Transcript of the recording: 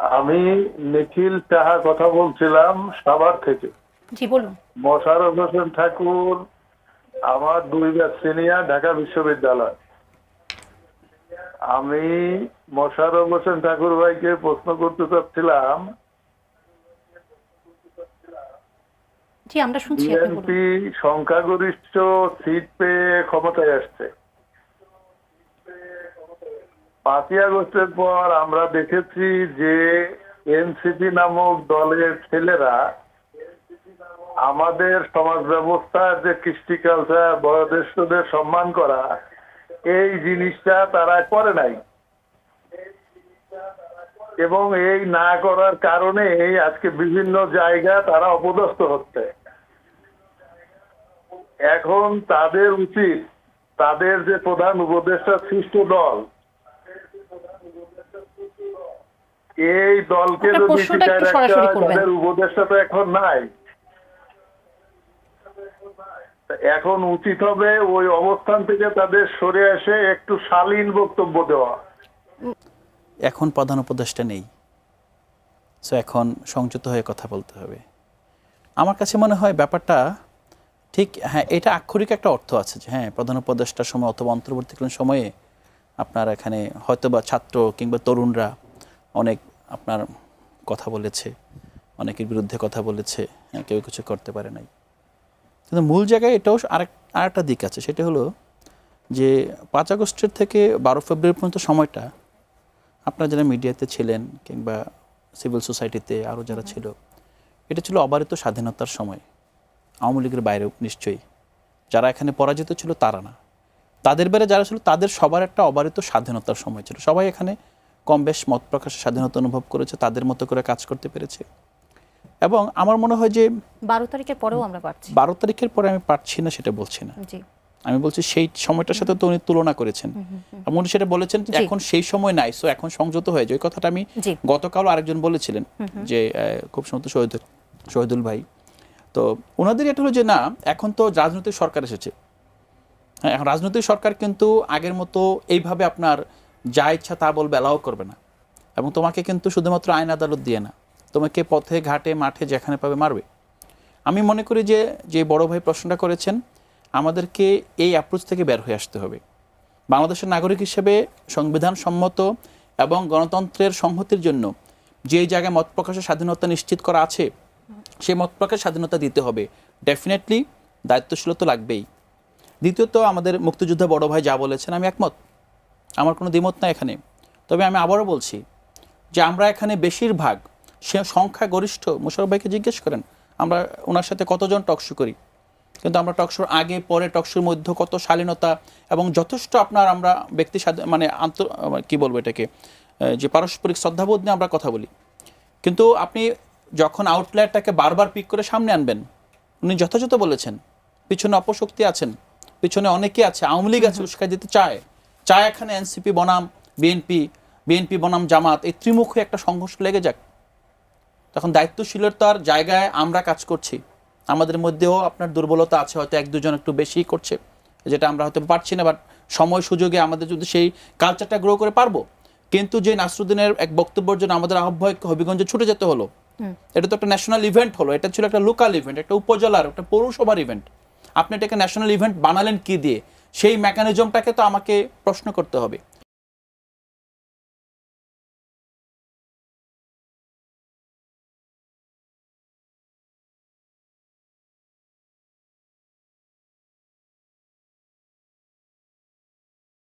আমি নিখিল সাহা কথা বলছিলাম সাভার থেকে। জি বলুন। মোশাররফ হোসেন ঠাকুর আমার 2 ব্যাচ সিনিয়র, ঢাকা বিশ্ববিদ্যালয়। আমি মোশাররফ হোসেন ঠাকুর ভাইকে প্রশ্ন করতে চাচ্ছিলাম, জি আমরা শুনছি, আপনি বলুন। বিএনপি সংখ্যাগরিষ্ঠ সিট পেয়ে ক্ষমতায় আসছে। 5ই আগস্টের পর আমরা দেখেছি যে এনসিপি নামক দলের ছেলেরা আমাদের সমাজ ব্যবস্থার যে কৃষ্টি কালচার, বয়োজ্যেষ্ঠদের সম্মান করা, এই জিনিসটা তারা করে নাই, এবং এই না করার কারণে আজকে বিভিন্ন জায়গা তারা অপদস্থ হচ্ছে। এখন তাদের উচিত তাদের যে প্রধান উপদেষ্টা সৃষ্ট দল, এই দলকে আপনার যদি প্রশ্নটা টিকায় একটু রাখতে সরাসরি হয়, করবেন। তাদের উপদেষ্টা তো এখন নাই। এখন উচিত হবে ওই অবস্থান থেকে তাদের সরে এসে একটু শালীন বক্তব্য দেওয়া। এখন প্রধান উপদেষ্টা নেই, সো এখন সংযত হয়ে কথা বলতে হবে। আমার কাছে মনে হয় ব্যাপারটা ঠিক, হ্যাঁ এটা আক্ষরিক একটা অর্থ আছে যে হ্যাঁ প্রধান উপদেষ্টার সময় অথবা অন্তর্বর্তীকালীন সময়ে আপনার এখানে হয়তোবা ছাত্র কিংবা তরুণরা অনেক আপনার কথা বলেছে, অনেকের বিরুদ্ধে কথা বলেছে, হ্যাঁ কেউ কিছু করতে পারে নাই। কিন্তু মূল জায়গায় এটাও আরেকটা দিক আছে, সেটা হলো যে 5 আগস্টের থেকে 12 ফেব্রুয়ারি পর্যন্ত সময়টা আপনারা যারা মিডিয়াতে ছিলেন কিংবা সিভিল সোসাইটিতে আরও যারা ছিল, এটা ছিল অবারিত স্বাধীনতার সময়। আওয়ামী লীগের বাইরেও নিশ্চয়ই যারা এখানে পরাজিত ছিল তারা না, তাদের বাইরে যারা ছিল তাদের সবার একটা অবারিত স্বাধীনতার সময় ছিল। সবাই এখানে কম বেশ মত প্রকাশের স্বাধীনতা অনুভব করেছে, তাদের মতো করে কাজ করতে পেরেছে। এবং আমার মনে হয় যে 12 তারিখের পরেও আমরা পাচ্ছি। 12 তারিখের পরে আমি পারছি না সেটা বলছি না, জি আমি বলছি সেই সময়টার সাথে তো উনি তুলনা করেছেন এবং উনি সেটা বলেছেন এখন সেই সময় নাই, সো এখন সংযত হয়ে যায়। ওই কথাটা আমি গতকালও আরেকজন বলেছিলেন যে খুব সম্ভবত শহীদুল ভাই, তো ওনাদের এটা হলো যে না এখন তো রাজনৈতিক সরকার এসেছে। হ্যাঁ, এখন রাজনৈতিক সরকার কিন্তু আগের মতো এইভাবে আপনার যা ইচ্ছা তা বলবে অ্যালাউ করবে না, এবং তোমাকে কিন্তু শুধুমাত্র আইন আদালত দিয়ে না, তোমাকে পথে ঘাটে মাঠে যেখানে পাবে মারবে। আমি মনে করি যে যে বড় ভাই প্রশ্নটা করেছেন, আমাদেরকে এই অ্যাপ্রোচ থেকে বের হয়ে আসতে হবে। বাংলাদেশের নাগরিক হিসেবে সংবিধান সম্মত এবং গণতন্ত্রের সংহতির জন্য যে জায়গায় মত প্রকাশের স্বাধীনতা নিশ্চিত করা আছে, সেই মত প্রকাশের স্বাধীনতা দিতে হবে। ডেফিনেটলি দায়িত্বশীলতা তো লাগবেই। দ্বিতীয়ত আমাদের মুক্তিযোদ্ধা বড় ভাই যা বলেছেন আমি একমত, আমার কোনো দ্বিমত না এখানে। তবে আমি আবারও বলছি যে আমরা এখানে বেশিরভাগ সে সংখ্যাগরিষ্ঠ, মোশাররফ ভাইকে জিজ্ঞেস করেন আমরা ওনার সাথে কতজন টকশো করি, কিন্তু আমরা টকশোর আগে পরে টকশোর মধ্যে কত শালীনতা এবং যথেষ্ট আপনার আমরা ব্যক্তি মানে কি বলবো এটাকে, যে পারস্পরিক শ্রদ্ধাবোধ নিয়ে আমরা কথা বলি। কিন্তু আপনি যখন আউটলায়ারটাকে বারবার পিক করে সামনে আনবেন, উনি যথাযথ বলেছেন পিছনে অপশক্তি আছেন, পিছনে অনেকে আছে, আওয়ামী লীগ আছে উস্কাই দিতে চায় এখানে এনসিপি বনাম বিএনপি বনাম জামাত, এই ত্রিমুখী একটা সংঘর্ষ লেগে যাক। তখন দায়িত্বশীলতার জায়গায় আমরা কাজ করছি, আমাদের মধ্যেও আপনার দুর্বলতা আছে, হয়তো 1-2 জন একটু বেশিই করছে, যেটা আমরা হয়তো পারছি না, বাট সময় সুযোগে আমাদের যদি সেই কালচারটা গ্রো করে পারবো। কিন্তু যে নাসরুদ্দিনের এক বক্তব্যের জন্য আমাদের আহ্বায়ককে হবিগঞ্জে ছুটে যেতে হলো, এটা তো একটা ন্যাশনাল ইভেন্ট হলো, এটা ছিল একটা লোকাল ইভেন্ট, একটা উপজেলার একটা পৌরসভার ইভেন্ট। আপনি এটাকে ন্যাশনাল ইভেন্ট বানালেন কি দিয়ে? সেই মেকানিজমটাকে তো আমাকে প্রশ্ন করতে হবে।